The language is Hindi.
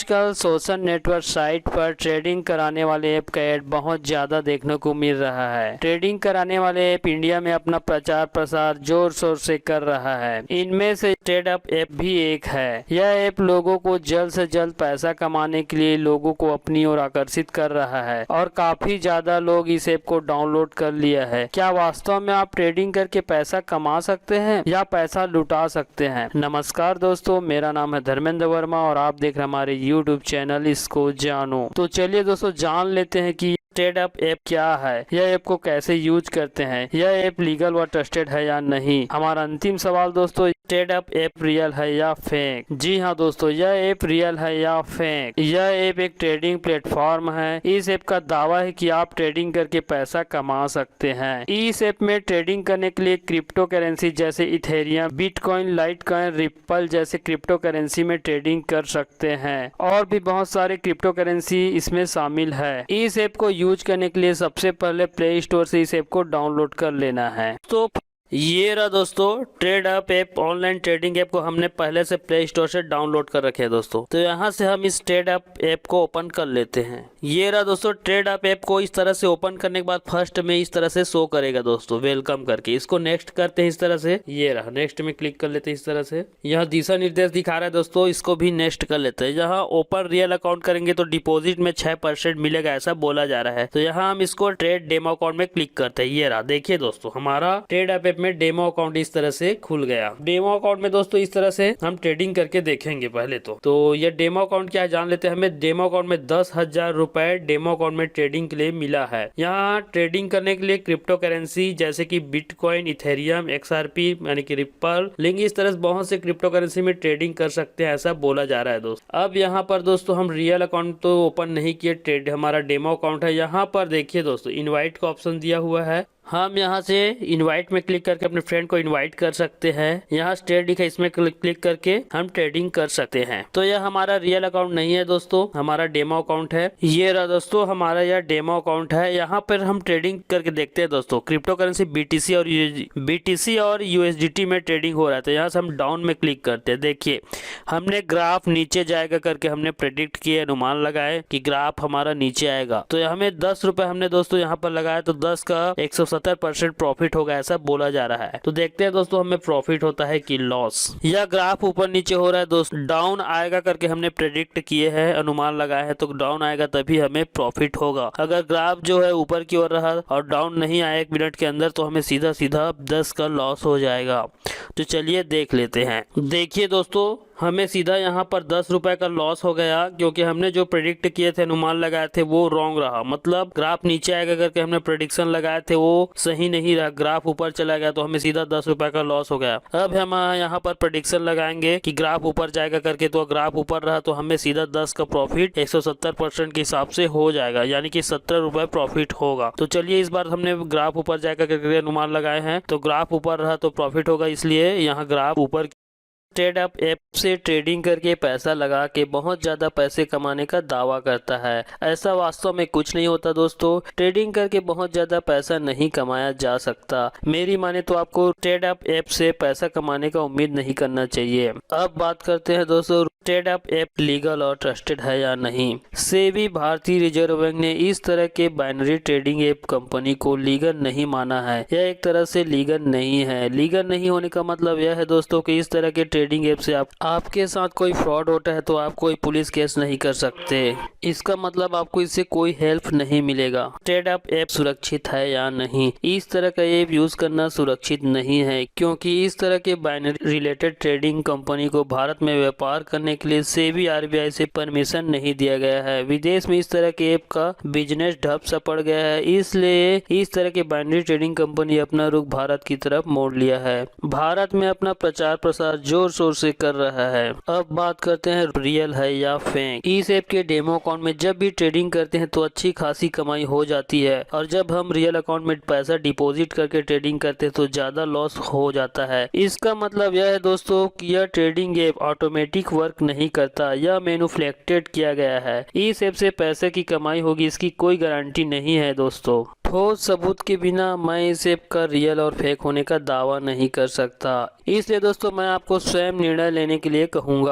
आजकल सोशल नेटवर्क साइट पर ट्रेडिंग कराने वाले ऐप का ऐड बहुत ज़्यादा देखने को मिल रहा है। ट्रेडिंग कराने वाले ऐप इंडिया में अपना प्रचार प्रसार जोर शोर से कर रहा है। इनमें से ट्रेडअप ऐप भी एक है। यह ऐप लोगों को जल्द से जल्द पैसा कमाने के लिए लोगों को अपनी ओर आकर्षित कर रहा है और काफी ज्यादा लोग इस ऐप को डाउनलोड कर लिया है। क्या वास्तव में आप ट्रेडिंग करके पैसा कमा सकते हैं या पैसा लुटा सकते हैं? नमस्कार दोस्तों, मेरा नाम है धर्मेंद्र वर्मा और आप देख रहे हैं हमारे YouTube चैनल इसको जानो। तो चलिए दोस्तों, जान लेते हैं कि ट्रेडअप ऐप क्या है, यह ऐप को कैसे यूज करते हैं, यह ऐप लीगल व ट्रस्टेड है या नहीं। हमारा अंतिम सवाल दोस्तों, ट्रेडअप ऐप रियल है या फेक? जी हाँ दोस्तों, यह ऐप रियल है या फेक? यह ऐप एक ट्रेडिंग प्लेटफॉर्म है। इस ऐप का दावा है कि आप ट्रेडिंग करके पैसा कमा सकते हैं। इस ऐप में ट्रेडिंग करने के लिए क्रिप्टो करेंसी जैसे इथेरियम, बिटकॉइन, लाइटकॉइन, रिप्पल जैसे क्रिप्टो करेंसी में ट्रेडिंग कर सकते हैं और भी बहुत सारे क्रिप्टो करेंसी इसमें शामिल है। इस ऐप को यूज करने के लिए सबसे पहले प्ले स्टोर से इस ऐप को डाउनलोड कर लेना है। तो ये रहा दोस्तों ट्रेडअप ऐप, ऑनलाइन ट्रेडिंग ऐप को हमने पहले से प्ले स्टोर से डाउनलोड कर रखे है दोस्तों। तो यहाँ से हम इस ट्रेडअप ऐप को ओपन कर लेते हैं। ये रहा दोस्तों ट्रेडअप ऐप को इस तरह से ओपन करने के बाद फर्स्ट में इस तरह से शो करेगा दोस्तों, वेलकम करके। इसको नेक्स्ट करते हैं इस तरह से, ये रहा नेक्स्ट में क्लिक कर लेते हैं इस तरह से। यहाँ दिशा निर्देश दिखा रहा है दोस्तों, इसको भी नेक्स्ट कर लेते हैं। यहाँ ओपन रियल अकाउंट करेंगे तो डिपोजिट में 6% मिलेगा ऐसा बोला जा रहा है। तो यहाँ हम इसको ट्रेड डेमो अकाउंट में क्लिक करते हैं। ये रहा, देखिए दोस्तों हमारा ट्रेडअप ऐप में डेमो अकाउंट इस तरह से खुल गया। डेमो अकाउंट में दोस्तों इस तरह से हम ट्रेडिंग करके देखेंगे पहले तो ये डेमो अकाउंट क्या है जान लेते हैं। हमें डेमो अकाउंट में 10,000 रुपए डेमो अकाउंट में ट्रेडिंग के लिए मिला है। यहाँ ट्रेडिंग करने के लिए क्रिप्टो करेंसी जैसे कि बिटकॉइन, इथेरियम, XRP यानी कि रिप्पल, लिंक, इस तरह से बहुत से क्रिप्टो करेंसी में ट्रेडिंग कर सकते हैं ऐसा बोला जा रहा है दोस्तों। अब यहाँ पर दोस्तों हम रियल अकाउंट तो ओपन नहीं किए, ट्रेड हमारा डेमो अकाउंट है। यहाँ पर देखिए दोस्तों इनवाइट का ऑप्शन दिया हुआ है। हम यहाँ से इनवाइट में क्लिक करके अपने फ्रेंड को इनवाइट कर सकते हैं। यहाँ स्टेट लिखा है, इसमें क्लिक करके हम ट्रेडिंग कर सकते हैं। तो यह हमारा रियल अकाउंट नहीं है दोस्तों, हमारा डेमो अकाउंट है। ये रहा दोस्तों हमारा यह डेमो अकाउंट है। यहाँ पर हम ट्रेडिंग करके देखते हैं दोस्तों। क्रिप्टो करेंसी BTC और USDT में ट्रेडिंग हो रहा है। तो यहाँ से हम डाउन में क्लिक करते हैं। देखिए हमने ग्राफ नीचे जाएगा करके हमने प्रेडिक्ट किए, अनुमान लगाए कि ग्राफ हमारा नीचे आएगा। तो हमें 10 रुपए हमने दोस्तों यहाँ पर लगाया तो 10 का 170% प्रॉफिट होगा ऐसा बोला जा रहा है। तो देखते हैं दोस्तों हमें प्रॉफिट होता है कि लॉस। यह ग्राफ ऊपर नीचे हो रहा है दोस्तों, डाउन आएगा करके हमने प्रेडिक्ट किए हैं, अनुमान लगाया है। तो डाउन आएगा तभी हमें प्रॉफिट होगा। अगर ग्राफ जो है ऊपर की ओर रहा और डाउन नहीं आया 1 मिनट के अंदर तो हमें सीधा सीधा 10 का लॉस हो जाएगा। तो चलिए देख लेते हैं। देखिए दोस्तों हमें सीधा यहाँ पर 10 रुपए का लॉस हो गया क्योंकि हमने जो प्रेडिक्ट किए थे, अनुमान लगाए थे वो रॉन्ग रहा। मतलब ग्राफ नीचे आएगा करके हमने प्रेडिक्शन लगाए थे वो सही नहीं रहा, ग्राफ ऊपर चला गया तो हमें सीधा 10 रुपए का लॉस हो गया। अब हम यहाँ पर प्रेडिक्शन लगाएंगे कि ग्राफ ऊपर जाएगा करके, तो ग्राफ ऊपर रहा तो हमें सीधा 10 का प्रॉफिट 170% के हिसाब से हो जाएगा, यानी कि 17 रुपए प्रॉफिट होगा। तो चलिए इस बार हमने ग्राफ ऊपर जाएगा करके अनुमान लगाए हैं तो ग्राफ ऊपर रहा तो प्रॉफिट होगा, इसलिए यहाँ ग्राफ ऊपर। ट्रेडअप ऐप से ट्रेडिंग करके पैसा लगा के बहुत ज़्यादा पैसे कमाने का दावा करता है। ऐसा वास्तव में कुछ नहीं होता दोस्तों। ट्रेडिंग करके बहुत ज़्यादा पैसा नहीं कमाया जा सकता। मेरी माने तो आपको ट्रेडअप ऐप से पैसा कमाने का उम्मीद नहीं करना चाहिए। अब बात करते हैं दोस्तों ट्रेडअप ऐप लीगल और ट्रस्टेड है या नहीं। सेबी भारतीय रिजर्व बैंक ने इस तरह के बाइनरी ट्रेडिंग ऐप कंपनी को लीगल नहीं माना है। यह एक तरह से लीगल नहीं है। लीगल नहीं होने का मतलब यह है दोस्तों कि इस तरह के ट्रेडिंग ऐप से आपके साथ कोई फ्रॉड होता है तो आप कोई पुलिस केस नहीं कर सकते। इसका मतलब आपको इससे कोई हेल्प नहीं मिलेगा। ट्रेडअप ऐप सुरक्षित है या नहीं। इस तरह का ऐप यूज करना सुरक्षित नहीं है क्योंकि इस तरह के बाइनरी रिलेटेड ट्रेडिंग कंपनी को भारत में व्यापार करने के लिए सेबी RBI से परमिशन नहीं दिया गया है। विदेश में इस तरह के ऐप का बिजनेस ठप सा पड़ गया है, इसलिए इस तरह के बाइनरी ट्रेडिंग कंपनी अपना रुख भारत की तरफ मोड़ लिया है। भारत में अपना प्रचार प्रसार जोर शोर से कर रहा है। अब बात करते हैं रियल है या फेक। इस ऐप के डेमो अकाउंट में जब भी ट्रेडिंग करते हैं तो अच्छी खासी कमाई हो जाती है और जब हम रियल अकाउंट में पैसा डिपॉजिट करके ट्रेडिंग करते हैं तो ज्यादा लॉस हो जाता है। इसका मतलब यह है दोस्तों कि यह ट्रेडिंग ऐप ऑटोमेटिक वर्क नहीं करता, यह मैन्युफैक्चर्ड किया गया है। इस ऐप से पैसे की कमाई होगी इसकी कोई गारंटी नहीं है दोस्तों। ठोस सबूत के बिना मैं इस ऐप का रियल और फेक होने का दावा नहीं कर सकता। इसलिए दोस्तों मैं आपको स्वयं निर्णय लेने के लिए कहूँगा।